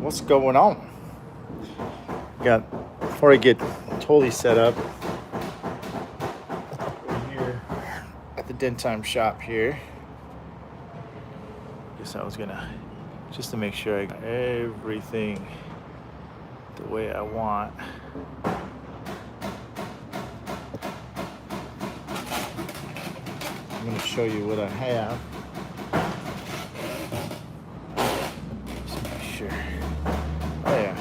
what's going on? Before I get totally set up, we're here at the Dent Time shop here. Guess I was gonna, just to make sure I got everything the way I want. I'm gonna show you what I have. Just make sure. Oh yeah.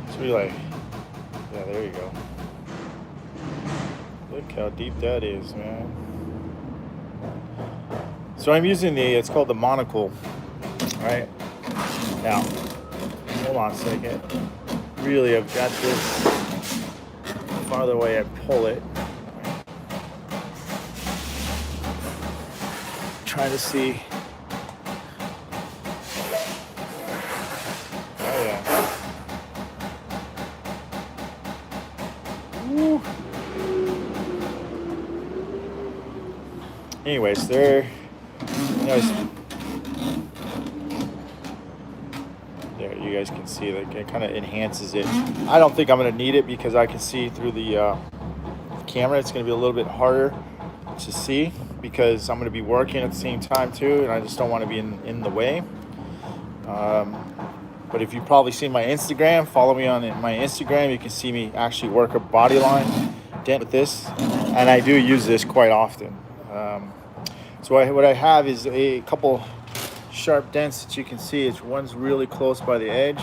It's really like, yeah, there you go. Look how deep that is, man. So I'm using it's called the monocle, right? Now, hold on a second. Really, I've got this, the farther away I pull it. Trying to see. Oh yeah. Woo. Anyways, there, you guys can see that it kind of enhances it. I don't think I'm going to need it because I can see through the camera. It's going to be a little bit harder to see because I'm going to be working at the same time too, and I just don't want to be in the way. But if you've probably seen my Instagram, follow me on my Instagram, you can see me actually work a body line dent with this, and I do use this quite often. So what I have is a couple sharp dents that you can see. One's really close by the edge,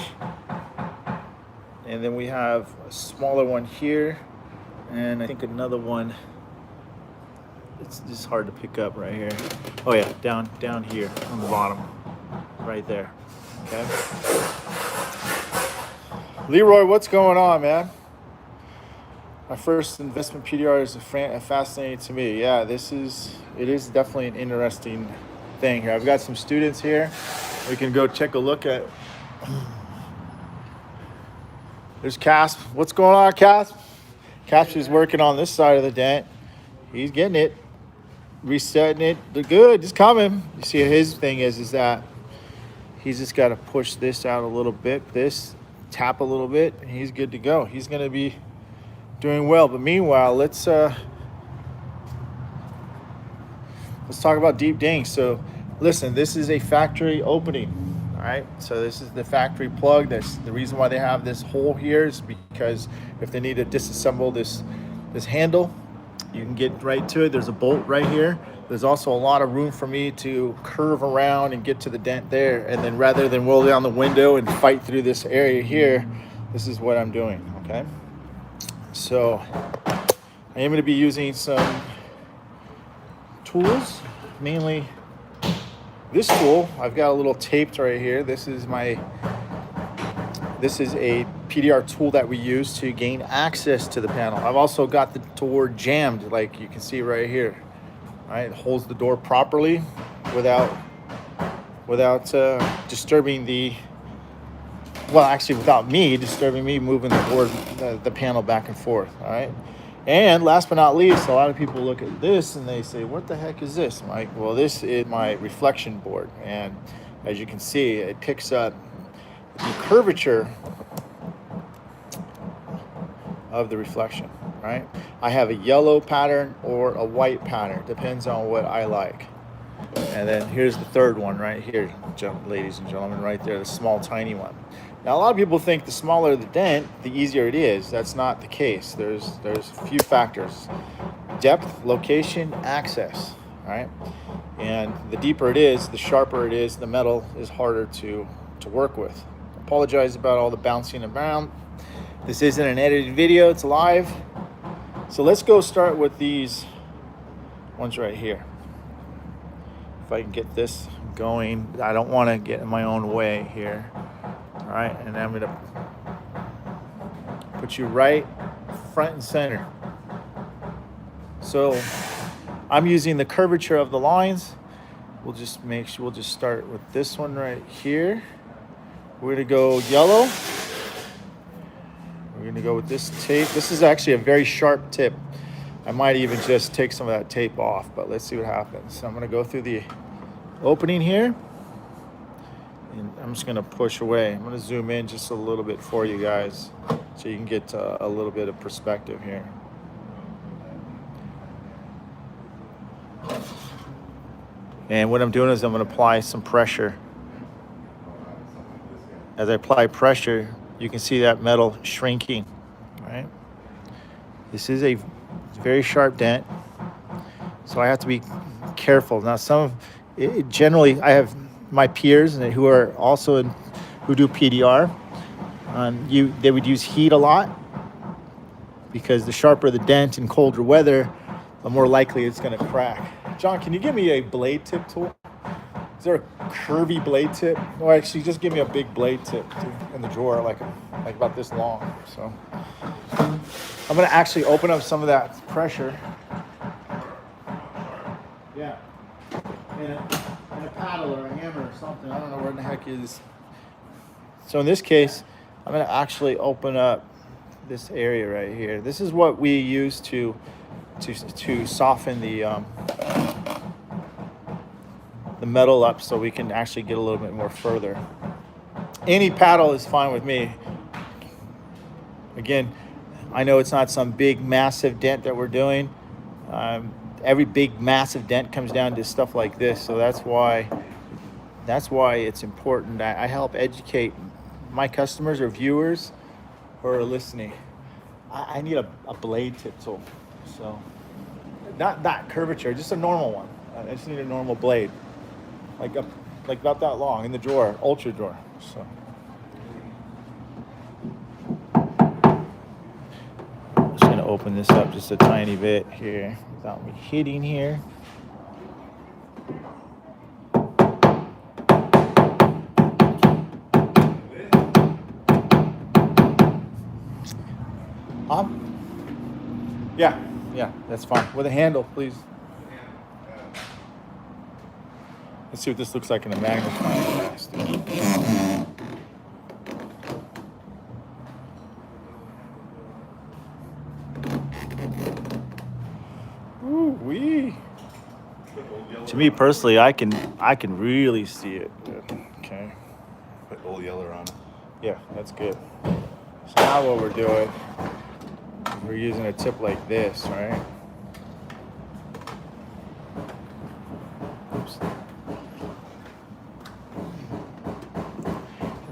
and then we have a smaller one here, and I think another one. It's just hard to pick up right here. Oh yeah, down here on the bottom, right there. Okay. Leroy, what's going on, man? My first investment PDR is fascinating to me. Yeah, it is definitely an interesting thing here. I've got some students here. We can go take a look at. There's Casp. What's going on, Casp? Casp is working on this side of the dent. He's getting it, resetting it. They're good. It's coming. You see, his thing is that he's just got to push this out a little bit. This tap a little bit, and he's good to go. He's going to be doing well. But meanwhile, let's talk about deep dings. So listen, this is a factory opening. All right, so this is the factory plug. That's the reason why they have this hole here, is because if they need to disassemble this handle, you can get right to it. There's a bolt right here. There's also a lot of room for me to curve around and get to the dent there, and then rather than roll down the window and fight through this area here, this is what I'm doing. Okay, so I am going to be using some tools, mainly this tool. I've got a little taped right here. This is a PDR tool that we use to gain access to the panel. I've also got the door jammed, like you can see right here. All right, it holds the door properly without disturbing without me disturbing me moving the panel back and forth. All right. And last but not least, a lot of people look at this and they say, what the heck is this, Mike? Well, this is my reflection board. And as you can see, it picks up the curvature of the reflection, right? I have a yellow pattern or a white pattern, depends on what I like. And then here's the third one right here, ladies and gentlemen, right there, the small, tiny one. Now, a lot of people think the smaller the dent, the easier it is. That's not the case. There's a few factors: depth, location, access. All right, and the deeper it is, the sharper it is. The metal is harder to work with. Apologize about all the bouncing around. This isn't an edited video; it's live. So let's go start with these ones right here. If I can get this going, I don't want to get in my own way here. All right, and I'm gonna put you right front and center. So I'm using the curvature of the lines. We'll just start with this one right here. We're gonna go yellow. We're gonna go with this tape. This is actually a very sharp tip. I might even just take some of that tape off, but let's see what happens. So I'm gonna go through the opening here. And I'm just going to push away. I'm going to zoom in just a little bit for you guys so you can get a little bit of perspective here. And what I'm doing is I'm going to apply some pressure. As I apply pressure, you can see that metal shrinking, right? This is a very sharp dent, so I have to be careful. Now, generally, I have my peers who are also who do PDR. They would use heat a lot because the sharper the dent in colder weather, the more likely it's going to crack. John, can you give me a blade tip tool? Is there a curvy blade tip? No, actually, just give me a big blade tip in the drawer, like about this long. So I'm going to actually open up some of that pressure. Yeah. And a paddle or a hammer or something. I don't know where the heck it is. So in this case, I'm going to actually open up this area right here. This is what we use to soften the metal up so we can actually get a little bit more further. Any paddle is fine with me. Again, I know it's not some big massive dent that we're doing. Every big massive dent comes down to stuff like this, so that's why it's important. I help educate my customers or viewers who are listening. I need a blade tip tool, so not that curvature, just a normal one. I just need a normal blade, like about that long in the drawer, ultra drawer. So I'm just gonna open this up just a tiny bit here without me hitting here. Yeah, that's fine. With a handle, please. Let's see what this looks like in a magnifying glass. Ooh wee. To me personally, I can really see it. Okay. Put old yellow on it. Yeah, that's good. So now what we're doing, we're using a tip like this, right? Oops.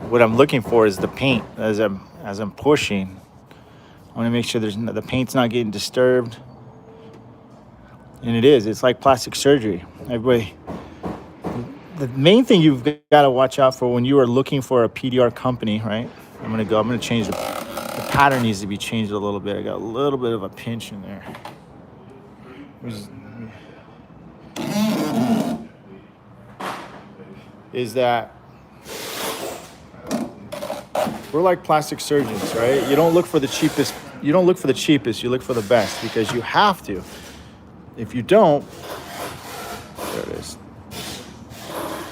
What I'm looking for is the paint as I'm pushing. I want to make sure the paint's not getting disturbed. And it is. It's like plastic surgery. Everybody. The main thing you've got to watch out for when you are looking for a PDR company, right? I'm gonna change the pattern needs to be changed a little bit. I got a little bit of a pinch in there. Is that we're like plastic surgeons, right? You don't look for the cheapest. You look for the best because you have to. If you don't, there it is.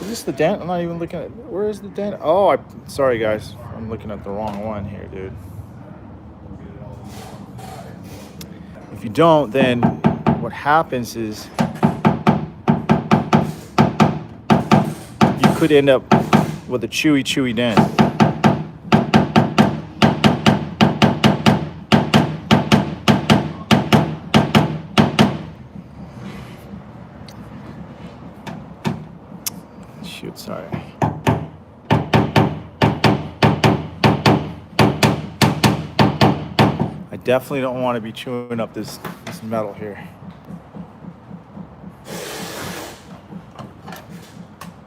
Is this the dent? I'm not even looking at. Where is the dent? Oh, sorry guys. I'm looking at the wrong one here, dude. If you don't, then what happens is you could end up with a chewy dent. Shoot, sorry. I definitely don't want to be chewing up this metal here.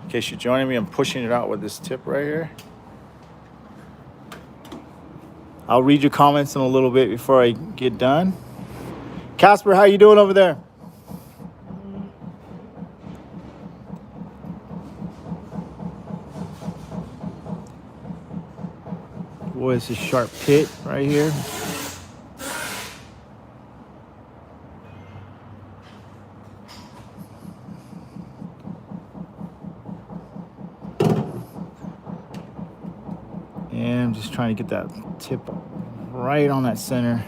In case you're joining me, I'm pushing it out with this tip right here. I'll read your comments in a little bit before I get done. Casper, how you doing over there? Boy, it's a sharp pit right here. And I'm just trying to get that tip right on that center.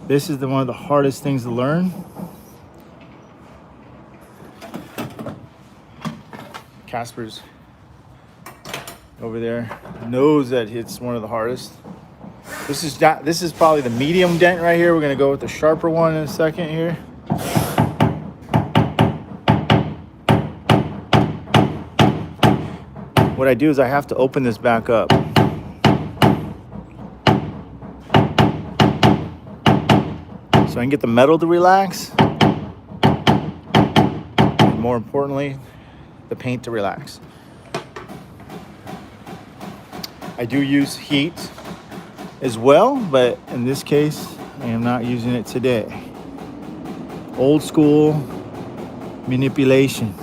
This is one of the hardest things to learn. Casper's over there knows that it's one of the hardest. This is probably the medium dent right here. We're gonna go with the sharper one in a second here. What I do is I have to open this back up. So I can get the metal to relax. And more importantly, the paint to relax. I do use heat as well, but in this case, I am not using it today. Old school manipulation.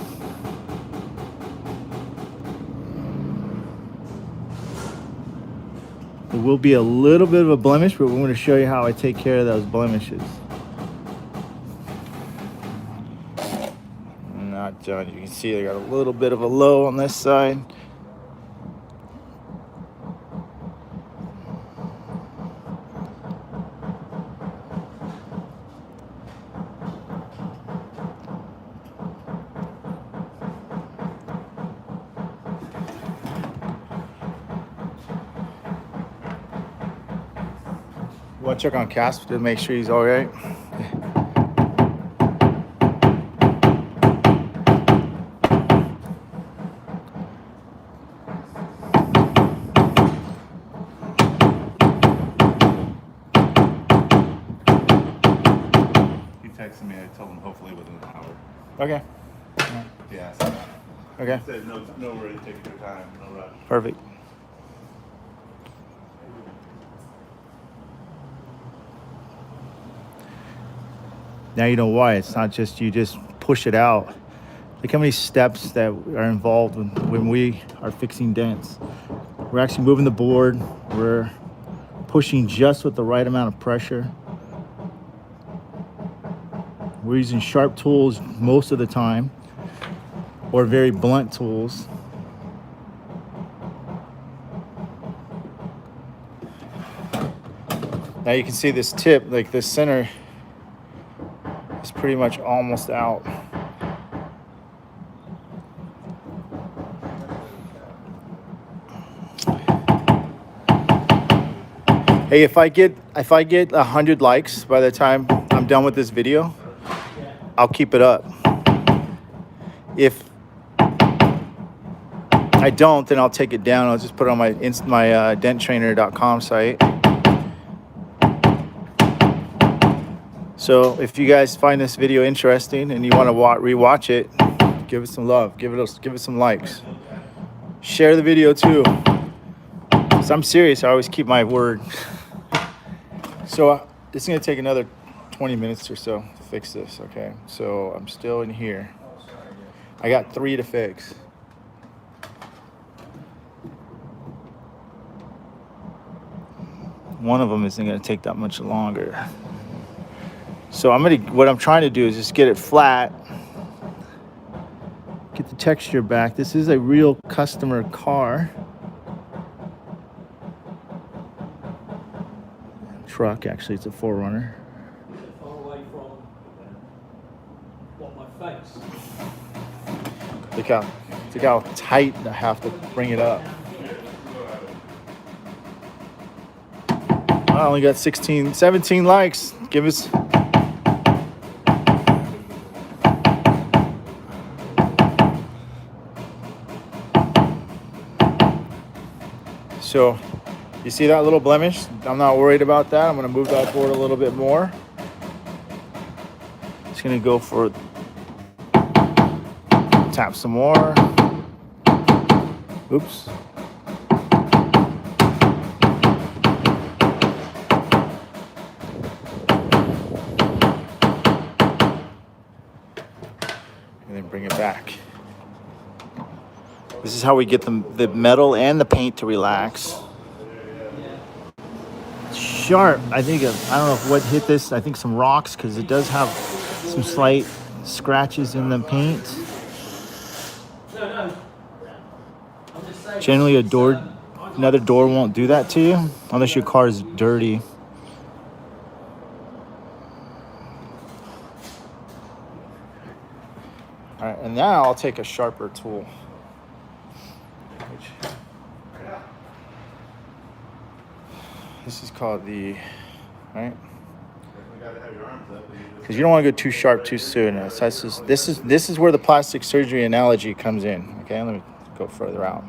There will be a little bit of a blemish, but we're going to show you how I take care of those blemishes. Not done. You can see I got a little bit of a low on this side. Want to check on Casper to make sure he's all right. He texted me. I told him hopefully within an hour. Okay. Yeah. So Okay. he said no worries. Take your time. No rush. Perfect. Now you know why. It's not just you just push it out. Look how many steps that are involved when we are fixing dents. We're actually moving the board. We're pushing just with the right amount of pressure. We're using sharp tools most of the time, or very blunt tools. Now you can see this tip, like this center, is pretty much almost out. Hey, if I get 100 likes by the time I'm done with this video, I'll keep it up. If I don't, then I'll take it down. I'll just put it on my denttrainer.com site. So if you guys find this video interesting and you want to rewatch it, give it some love. Give it some likes. Share the video too. So I'm serious. I always keep my word. So this is gonna take another 20 minutes or so to fix this. Okay. So I'm still in here. I got 3 to fix. One of them isn't gonna take that much longer. So what I'm trying to do is just get it flat, get the texture back. This is a real customer car. Truck, actually, it's a 4Runner. Far away from what my face. Look how tight I have to bring it up. I only got 17 likes. Give us. So, you see that little blemish? I'm not worried about that. I'm going to move that board a little bit more. Just going to go for tap some more. Oops. And then bring it back. This is how we get the metal and the paint to relax. Sharp. I think I don't know what hit this. I think some rocks, because it does have some slight scratches in the paint. Generally, another door won't do that to you unless your car is dirty. All right, and now I'll take a sharper tool. This is called the, right? You gotta have your arms up. Because you don't want to go too sharp too soon. This is where the plastic surgery analogy comes in. Okay, let me go further out.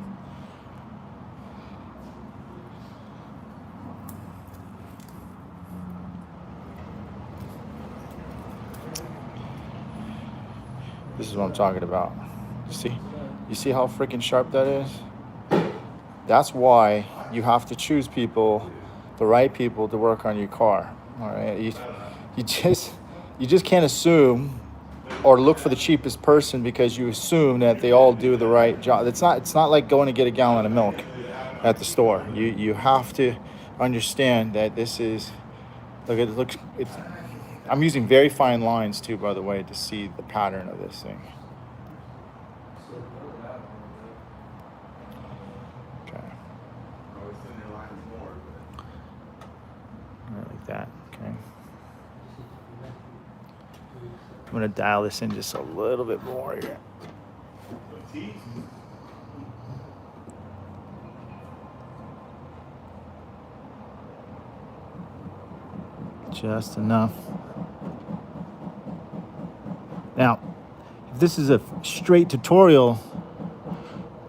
This is what I'm talking about. You see how freaking sharp that is? That's why you have to choose people, the right people, to work on your car. All right, you just can't assume or look for the cheapest person because you assume that they all do the right job. It's not like going to get a gallon of milk at the store. You have to understand that this is, look, it looks, I'm using very fine lines too, by the way, to see the pattern of this thing. Okay. Always send your lines more. Right, like that. Okay. I'm gonna dial this in just a little bit more here. But teeth? Just enough. Now, if this is a straight tutorial,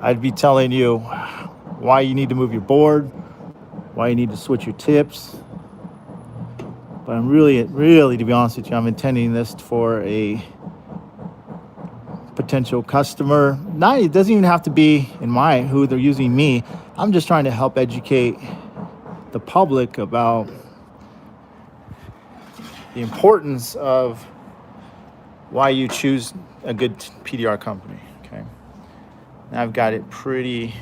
I'd be telling you why you need to move your board, why you need to switch your tips. But I'm really, to be honest with you, I'm intending this for a potential customer. It doesn't even have to be who they're using me. I'm just trying to help educate the public about the importance of why you choose a good PDR company. Okay. Now I've got it pretty.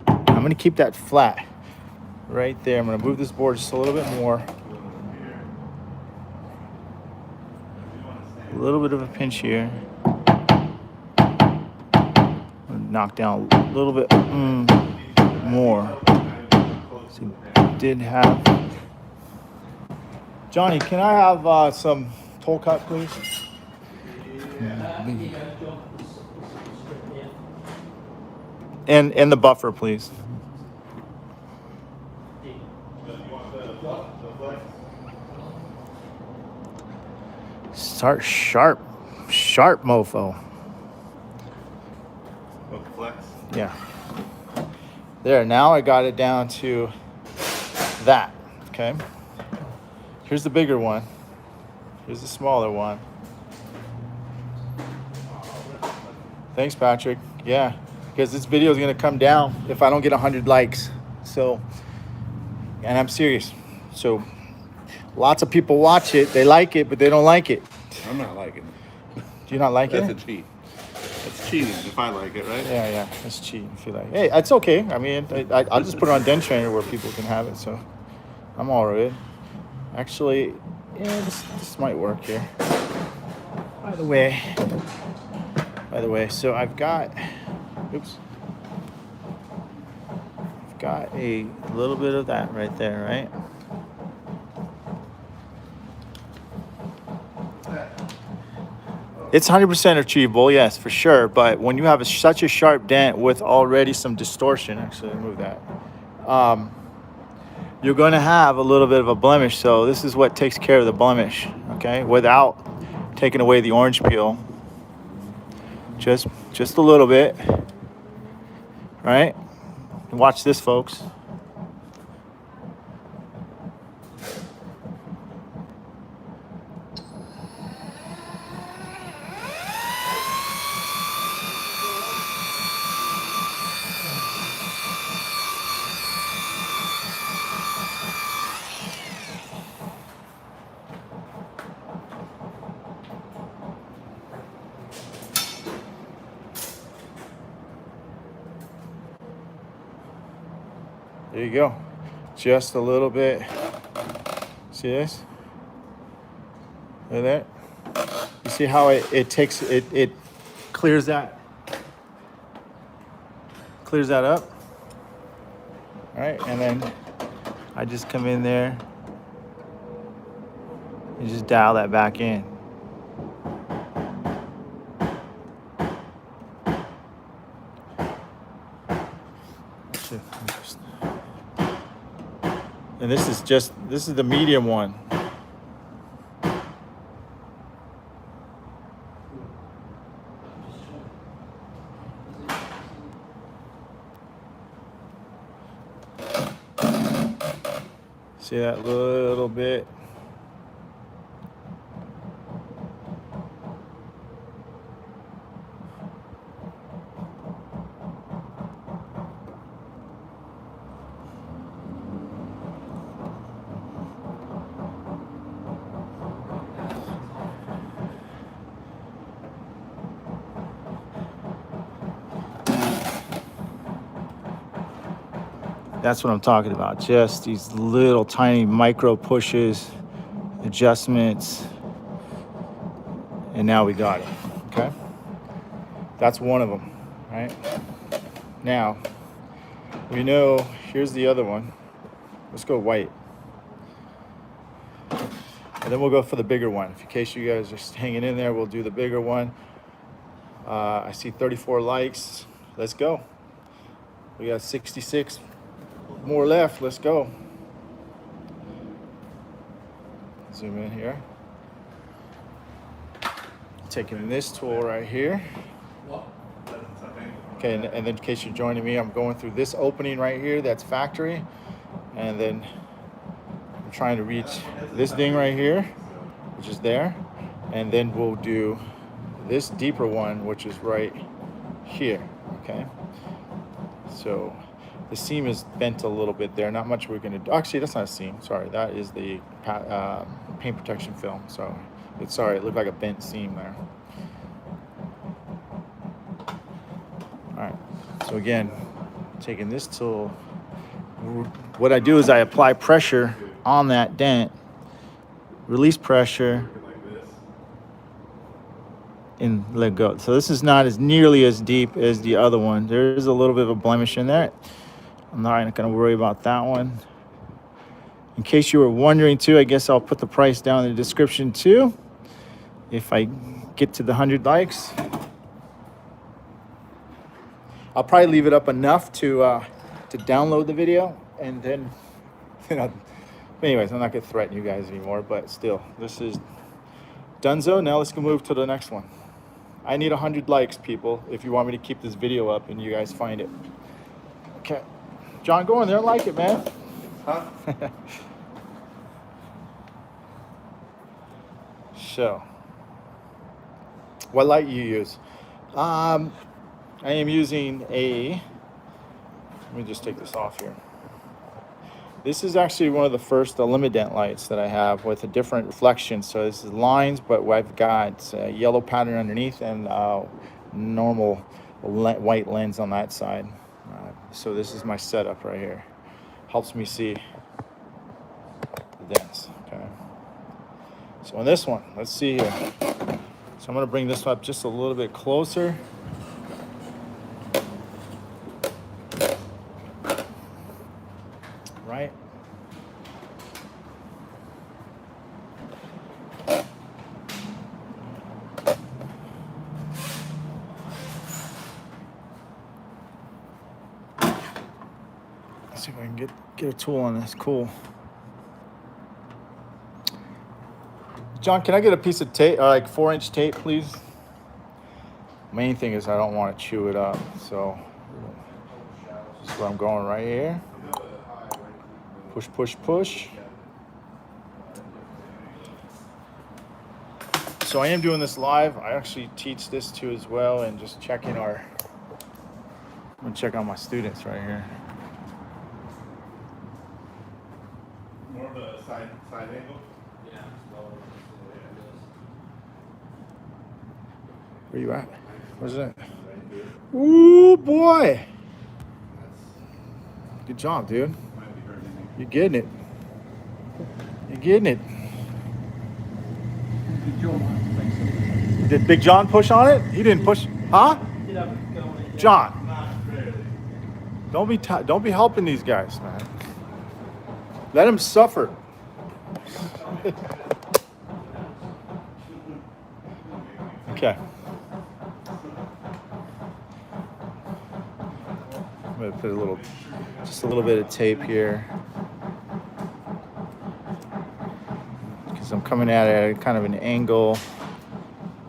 I'm going to keep that flat right there. I'm going to move this board just a little bit more. A little bit of a pinch here. Knock down a little bit more. So did have. Johnny, can I have some toll cut, please? And the buffer, please. Start sharp, mofo. Flex. Yeah. There, now I got it down to that, okay? Here's the bigger one. Here's the smaller one. Thanks, Patrick. Yeah, because this video is gonna come down if I don't get 100 likes. So, and I'm serious. So, lots of people watch it, they like it, but they don't like it. I'm not liking it. Do you not like it? That's a cheat. That's cheating if I like it, right? Yeah, it's cheating if you like. Hey, it's okay. I mean, I'll just put it on Den Trainer where people can have it. So I'm all right. Actually, yeah, this might work here. By the way, so I've got a little bit of that right there, right? It's 100% achievable, yes, for sure. But when you have such a sharp dent with already some distortion, actually, move that, you're going to have a little bit of a blemish. So this is what takes care of the blemish, okay, without taking away the orange peel. Just a little bit, right? And watch this, folks. There you go. Just a little bit. See this? Look at that. You see how it clears that up? All right, and then I just come in there and just dial that back in. And this is the medium one. See that little bit? That's what I'm talking about. Just these little tiny micro pushes, adjustments, and now we got it, okay? That's one of them, right? Now, we know, here's the other one. Let's go white. And then we'll go for the bigger one. In case you guys are hanging in there, we'll do the bigger one. I see 34 likes. Let's go. We got 66 more left. Let's go. Zoom in here. Taking this tool right here. Okay, and then in case you're joining me, I'm going through this opening right here. That's factory. And then I'm trying to reach this ding right here, which is there. And then we'll do this deeper one, which is right here, okay? So the seam is bent a little bit there. Not much we're gonna do. Actually, that's not a seam. Sorry, that is the paint protection film. So it's sorry, it looked like a bent seam there. All right. So again, taking this tool, what I do is I apply pressure on that dent, release pressure, and let go. So this is not as nearly as deep as the other one. There is a little bit of a blemish in there. I'm not going to worry about that one. In case you were wondering too, I guess I'll put the price down in the description too. If I get to the 100 likes, I'll probably leave it up enough to download the video, and then, anyways, I'm not going to threaten you guys anymore, but still, this is donezo. Now let's go move to the next one. I need 100 likes, people, if you want me to keep this video up and you guys find it. Okay. John, go in there, like it, man. Huh? So, what light you use? I am using let me just take this off here. This is actually one of the first Limident lights that I have with a different reflection. So this is lines, but I've got a yellow pattern underneath and normal white lens on that side. So this is my setup right here. Helps me see the dents, okay? So on this one, let's see here. So I'm gonna bring this up just a little bit closer. Right? Let's see if I can get a tool on this. Cool. John, can I get a piece of tape, like 4-inch tape, please? Main thing is I don't want to chew it up, so this is where I'm going right here. Push, push, push. So I am doing this live. I actually teach this too as well, and just checking I'm gonna check on my students right here. More of a side angle. Where you at? Where's it? Ooh, boy. Good job, dude. You're getting it. You're getting it. Did Big John push on it? He didn't push. Huh? John. Don't be helping these guys, man. Let them suffer. Okay. I'm gonna put just a little bit of tape here. I'm coming at it at kind of an angle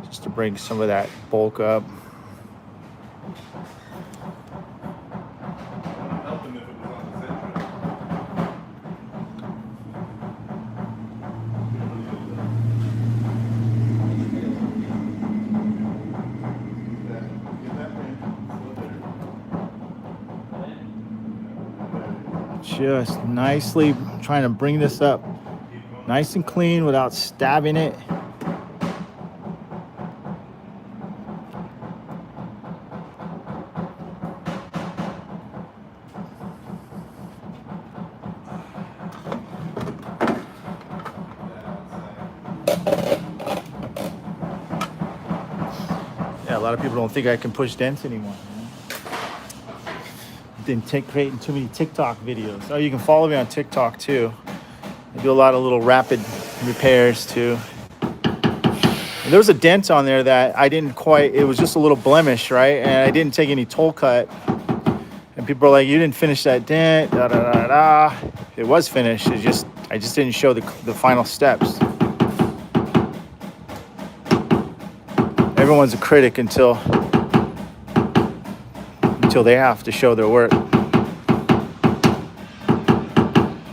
just to bring some of that bulk up. Help him if it was on the center. Get that man. Just nicely trying to bring this up nice and clean without stabbing it. Yeah, a lot of people don't think I can push dents anymore. Been creating too many TikTok videos. Oh, you can follow me on TikTok too. I do a lot of little rapid repairs too. And there was a dent on there that I didn't quite, it was just a little blemish, right? And I didn't take any toll cut. And people are like, you didn't finish that dent, da da da da. It was finished. I just didn't show the final steps. Everyone's a critic until they have to show their work.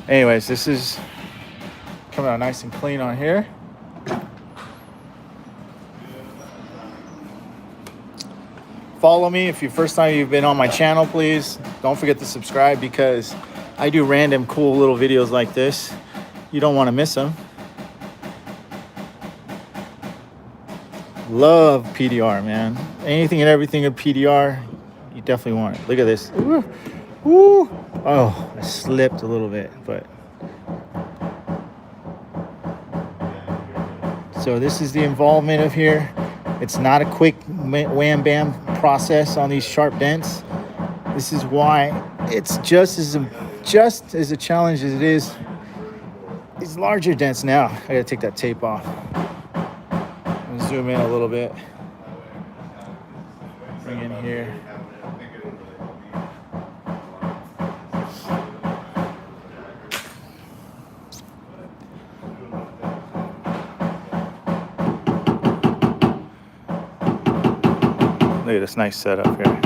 Anyways, this is coming out nice and clean on here. Follow me if first time you've been on my channel, please. Don't forget to subscribe because I do random cool little videos like this. You don't want to miss them. Love PDR, man. Anything and everything of PDR, you definitely want it. Look at this. Ooh. Ooh. Oh, I slipped a little bit, but. So this is the involvement of here. It's not a quick wham bam process on these sharp dents. This is why it's just as a challenge as it is these larger dents now. I gotta take that tape off. Zoom in a little bit. Bring in here. Look at this nice setup here.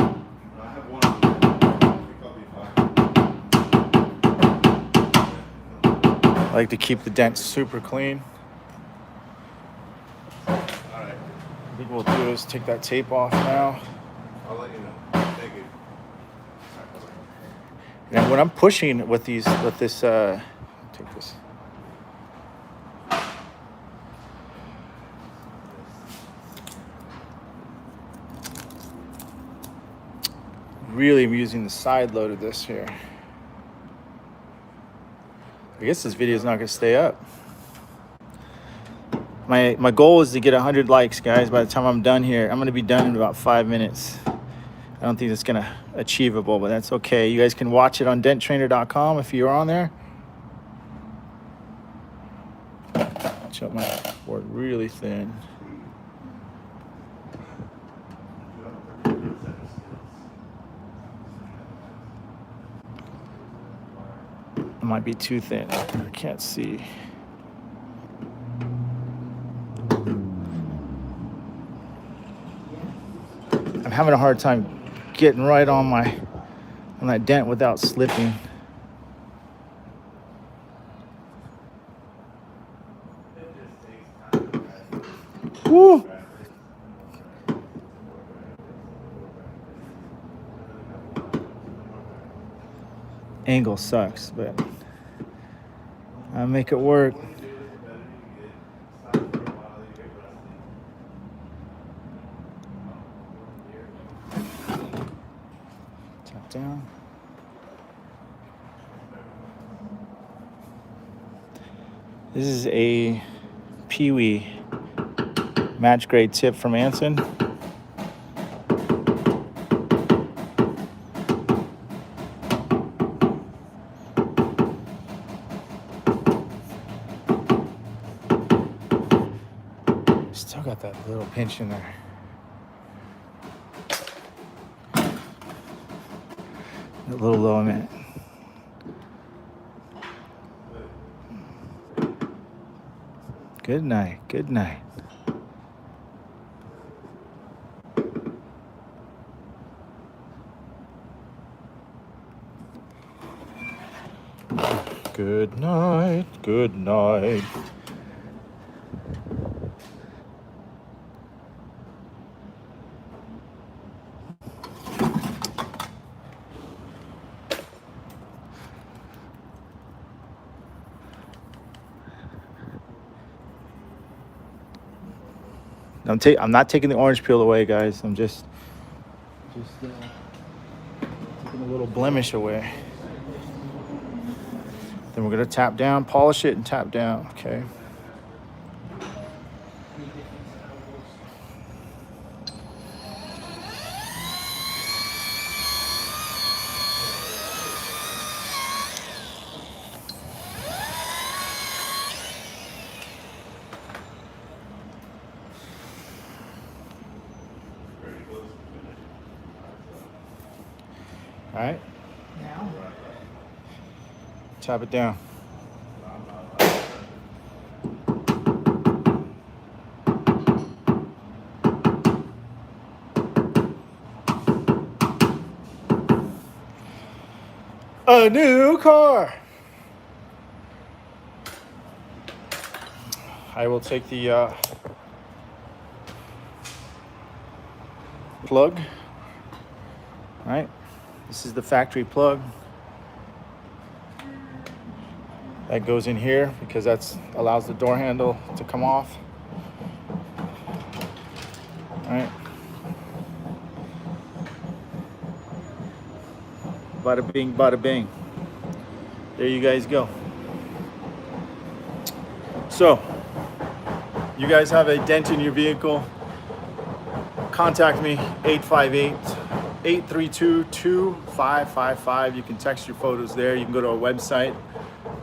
I like to keep the dents super clean. I think what we'll do is take that tape off now. I'll let you know. Thank you. And when I'm pushing with this, take this. Really, I'm using the side load of this here. I guess this video is not going to stay up. My goal is to get 100 likes, guys. By the time I'm done here, I'm going to be done in about 5 minutes. I don't think it's going to achievable, but that's okay. You guys can watch it on denttrainer.com if you're on there. Chop my board really thin. It might be too thin. I can't see. I'm having a hard time getting right on that dent without slipping. Woo! Angle sucks, but I make it work. Tap down. This is a Pee-wee match grade tip from Anson. Still got that little pinch in there. A little low in it. Good night. Good night. Good night. Good night. I'm not taking the orange peel away, guys. I'm just taking a little blemish away. Then we're gonna tap down, polish it, and tap down. Okay. All right. Now, Tap it down. A new car. I will take the plug. All right. This is the factory plug. That goes in here because that allows the door handle to come off. All right. Bada bing, bada bing. There you guys go. So, you guys have a dent in your vehicle, contact me, 858-832-2555. You can text your photos there. You can go to our website,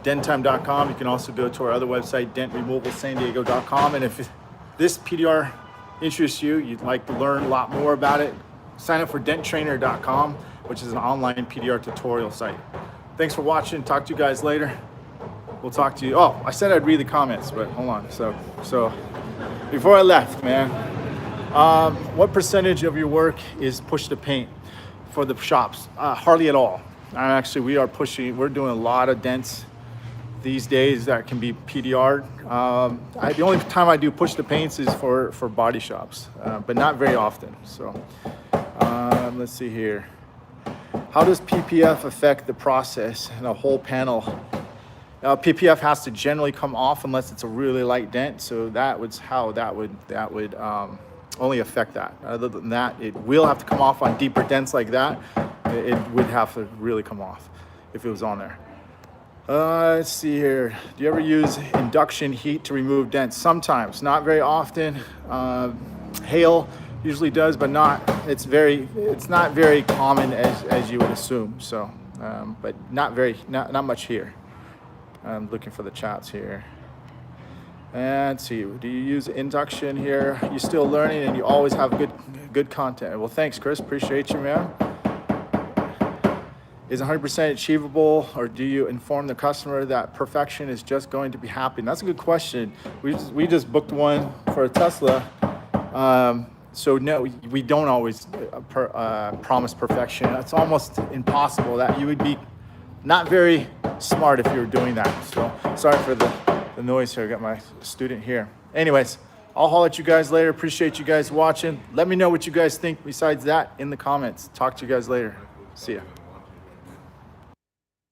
denttime.com. You can also go to our other website, dentremovalsandiego.com. And if this PDR interests you, you'd like to learn a lot more about it, sign up for denttrainer.com, which is an online PDR tutorial site. Thanks for watching. Talk to you guys later. We'll talk to you. Oh, I said I'd read the comments, but hold on. So before I left, man, what percentage of your work is push to paint for the shops? Hardly at all. Actually, we're doing a lot of dents these days that can be PDR'd. The only time I do push to paints is for body shops, but not very often. So let's see here. How does PPF affect the process in a whole panel? PPF has to generally come off unless it's a really light dent. So that would only affect that. Other than that, it will have to come off on deeper dents like that. It would have to really come off if it was on there. Let's see here. Do you ever use induction heat to remove dents? Sometimes, not very often. Hail usually does, but it's not very common as you would assume. So, but not much here. I'm looking for the chats here. And see, do you use induction here? You're still learning and you always have good content. Well, thanks, Chris. Appreciate you, man. Is 100% achievable, or do you inform the customer that perfection is just going to be happy? And that's a good question. We just booked one for a Tesla. So no, we don't always promise perfection. It's almost impossible. That you would be not very smart if you were doing that. So sorry for the noise here. I got my student here. Anyways, I'll holler at you guys later. Appreciate you guys watching. Let me know what you guys think besides that in the comments. Talk to you guys later. See ya.